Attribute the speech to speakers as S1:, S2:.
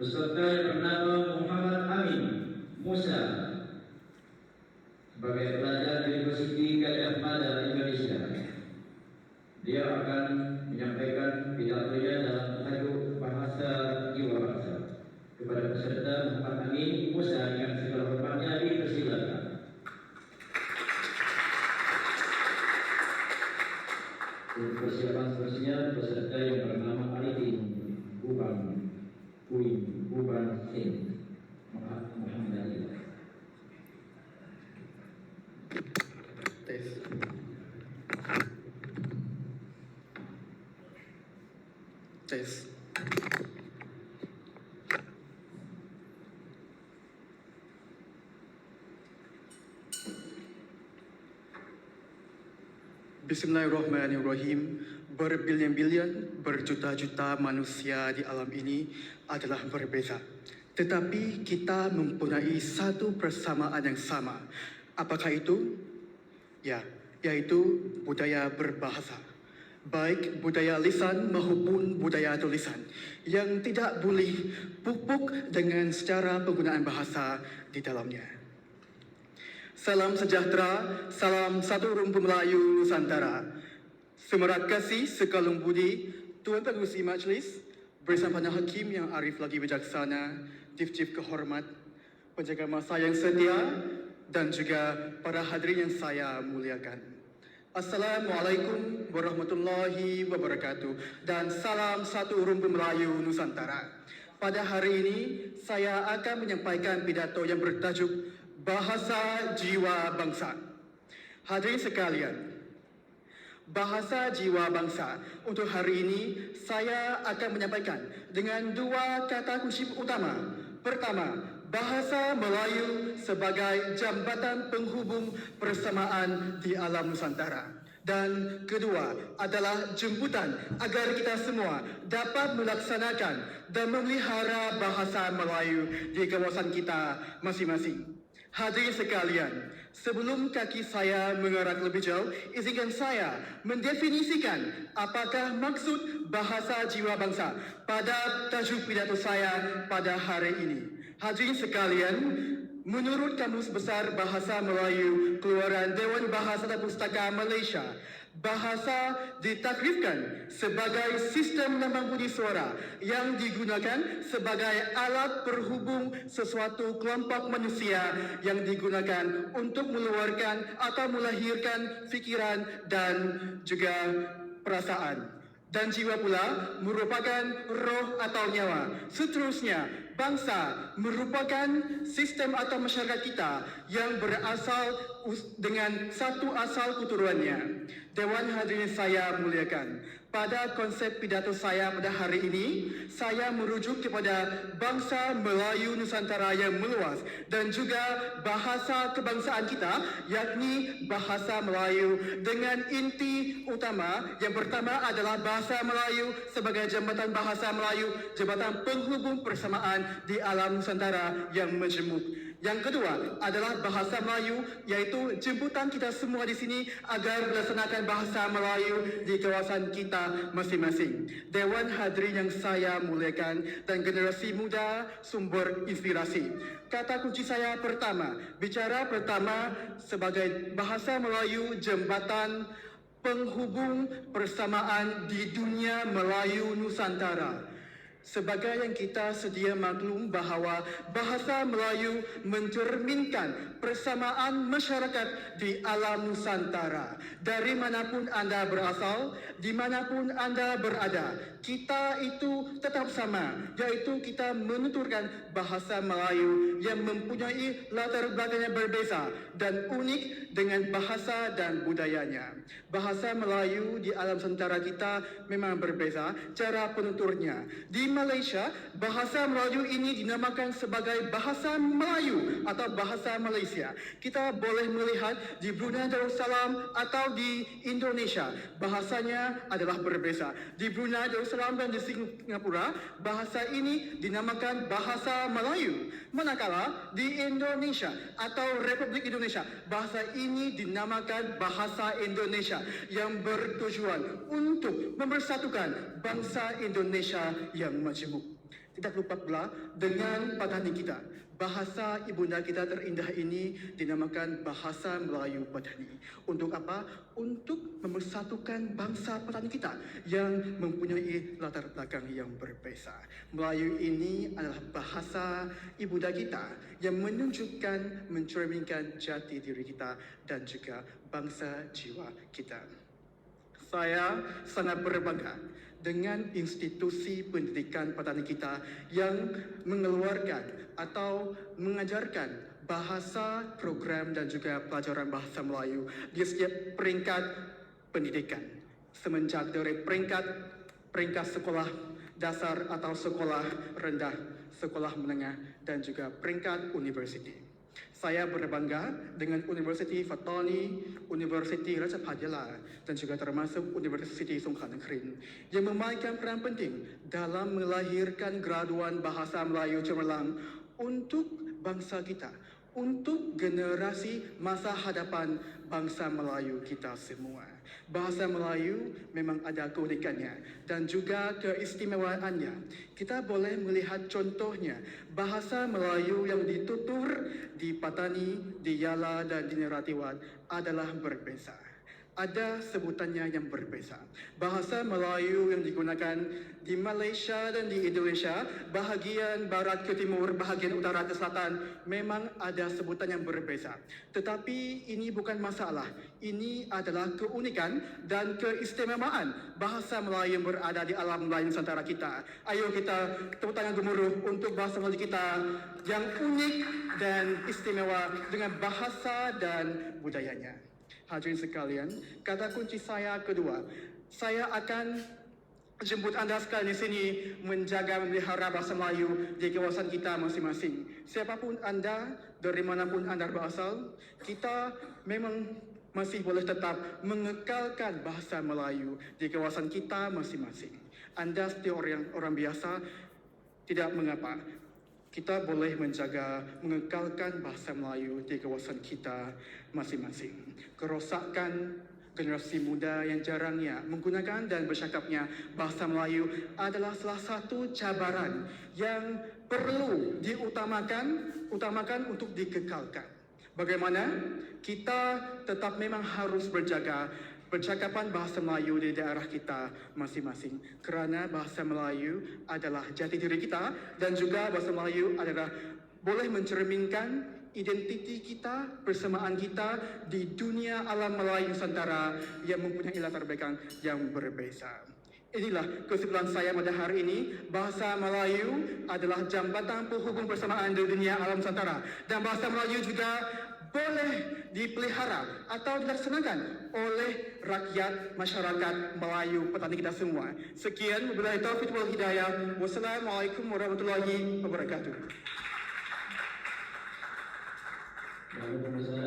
S1: Peserta yang bernama Muhammad Amin Musa sebagai pelajar di Universiti Gadjah Mada Indonesia. Dia akan menyampaikan pidatonya dalam tajuk bahasa jiwa bangsa. Kepada peserta Muhammad Amin Musa yang segala hormatnya dipersilakan. Untuk persiapan seterusnya, peserta yang bernama Arifin Uban Sin Muhammad Ali.
S2: Tes. Tes. Bismillahirrahmanirrahim. Berbilion-bilion, berjuta-juta manusia di alam ini adalah berbeza. Tetapi kita mempunyai satu persamaan yang sama. Apakah itu? Ya, yaitu budaya berbahasa. Baik budaya lisan maupun budaya tulisan yang tidak boleh pupuk dengan secara penggunaan bahasa di dalamnya. Salam sejahtera, salam satu rumpun Melayu Nusantara. Semerat kasih sekalung budi, Tuan Pengerusi Majlis, bersama Panel Hakim yang arif lagi bijaksana, Chief kehormat, penjaga masa yang setia, dan juga para hadirin yang saya muliakan. Assalamualaikum warahmatullahi wabarakatuh dan salam satu rumpun Melayu Nusantara. Pada hari ini, saya akan menyampaikan pidato yang bertajuk Bahasa Jiwa Bangsa. Hadirin sekalian, Bahasa Jiwa Bangsa untuk hari ini saya akan menyampaikan dengan dua kata kunci utama. Pertama, bahasa Melayu sebagai jambatan penghubung persamaan di alam Nusantara. Dan kedua adalah jemputan agar kita semua dapat melaksanakan dan memelihara bahasa Melayu di kawasan kita masing-masing. Hadirin sekalian, sebelum kaki saya mengerat lebih jauh, izinkan saya mendefinisikan apakah maksud bahasa jiwa bangsa pada tajuk pidato saya pada hari ini. Hadirin sekalian, menurut Kamus Besar Bahasa Melayu keluaran Dewan Bahasa dan Pustaka Malaysia, bahasa ditakrifkan sebagai sistem lambang budi suara yang digunakan sebagai alat perhubung sesuatu kelompok manusia yang digunakan untuk mengeluarkan atau melahirkan fikiran dan juga perasaan. Dan jiwa pula merupakan roh atau nyawa. Seterusnya, bangsa merupakan sistem atau masyarakat kita yang berasal dengan satu asal keturunannya. Dewan hadirin saya muliakan, pada konsep pidato saya pada hari ini, saya merujuk kepada bangsa Melayu Nusantara yang meluas dan juga bahasa kebangsaan kita, yakni bahasa Melayu dengan inti utama. Yang pertama adalah bahasa Melayu sebagai jambatan bahasa Melayu, jambatan penghubung persamaan di alam Nusantara yang majemuk. Yang kedua adalah bahasa Melayu, yaitu jemputan kita semua di sini agar melaksanakan bahasa Melayu di kawasan kita masing-masing. Dewan hadirin yang saya muliakan dan generasi muda sumber inspirasi. Kata kunci saya pertama, bicara pertama sebagai bahasa Melayu jembatan penghubung persamaan di dunia Melayu Nusantara. Sebagai yang kita sedia maklum bahawa bahasa Melayu mencerminkan persamaan masyarakat di alam Nusantara. Dari manapun anda berasal, di manapun anda berada, kita itu tetap sama, yaitu kita menuturkan bahasa Melayu yang mempunyai latar belakang yang berbeza dan unik dengan bahasa dan budayanya. Bahasa Melayu di alam Nusantara kita memang berbeza cara penuturnya. Di Malaysia, bahasa Melayu ini dinamakan sebagai bahasa Melayu atau bahasa Malaysia. Kita boleh melihat di Brunei Darussalam atau di Indonesia, bahasanya adalah berbeza. Di Brunei Darussalam dan di Singapura, bahasa ini dinamakan bahasa Melayu. Manakala di Indonesia atau Republik Indonesia, bahasa ini dinamakan bahasa Indonesia yang bertujuan untuk mempersatukan bangsa Indonesia yang majemuk. Tidak lupa pula dengan petani kita. Bahasa ibunda kita terindah ini dinamakan bahasa Melayu Petani. Untuk apa? Untuk mempersatukan bangsa petani kita yang mempunyai latar belakang yang berbeza. Melayu ini adalah bahasa ibunda kita yang menunjukkan, mencerminkan jati diri kita dan juga bangsa jiwa kita. Saya sangat berbangga dengan institusi pendidikan petani kita yang mengeluarkan atau mengajarkan bahasa, program dan juga pelajaran bahasa Melayu di setiap peringkat pendidikan. Semenjak dari peringkat sekolah dasar atau sekolah rendah, sekolah menengah dan juga peringkat universiti. Saya berbangga dengan Universiti Fatani, Universiti Raja Padilla dan juga termasuk Universiti Songkran Negeri yang memainkan peran penting dalam melahirkan graduan bahasa Melayu cemerlang untuk bangsa kita, untuk generasi masa hadapan bangsa Melayu kita semua. Bahasa Melayu memang ada keunikannya dan juga keistimewaannya. Kita boleh melihat contohnya, bahasa Melayu yang ditutur di Patani, di Yala dan di Neratiwat adalah berbeza. Ada sebutannya yang berbeza. Bahasa Melayu yang digunakan di Malaysia dan di Indonesia, bahagian barat ke timur, bahagian utara ke selatan, memang ada sebutan yang berbeza. Tetapi ini bukan masalah. Ini adalah keunikan dan keistimewaan bahasa Melayu yang berada di alam Melayu Nusantara kita. Ayo kita tepuk tangan gemuruh untuk bahasa Melayu kita yang unik dan istimewa dengan bahasa dan budayanya. Hadirin sekalian, kata kunci saya kedua, saya akan jemput anda sekalian di sini menjaga memelihara bahasa Melayu di kawasan kita masing-masing. Siapapun anda, dari manapun anda berasal, kita memang masih boleh tetap mengekalkan bahasa Melayu di kawasan kita masing-masing. Anda setiap orang biasa, tidak mengapa. Kita boleh menjaga, mengekalkan bahasa Melayu di kawasan kita masing-masing. Kerosakan generasi muda yang jarangnya menggunakan dan bercakapnya bahasa Melayu adalah salah satu cabaran yang perlu diutamakan untuk dikekalkan. Bagaimana? Kita tetap memang harus berjaga percakapan bahasa Melayu di daerah kita masing-masing. Kerana bahasa Melayu adalah jati diri kita dan juga bahasa Melayu adalah boleh mencerminkan identiti kita, persamaan kita di dunia alam Melayu Nusantara yang mempunyai latar belakang yang berbeza. Inilah kesimpulan saya pada hari ini. Bahasa Melayu adalah jambatan penghubung persamaan di dunia alam Nusantara. Dan bahasa Melayu juga boleh dipelihara atau dilaksanakan oleh rakyat masyarakat Melayu petani kita semua. Sekian, wabillahi taufiq wal hidayah. Wassalamualaikum warahmatullahi wabarakatuh.
S1: Waalaikumsalam.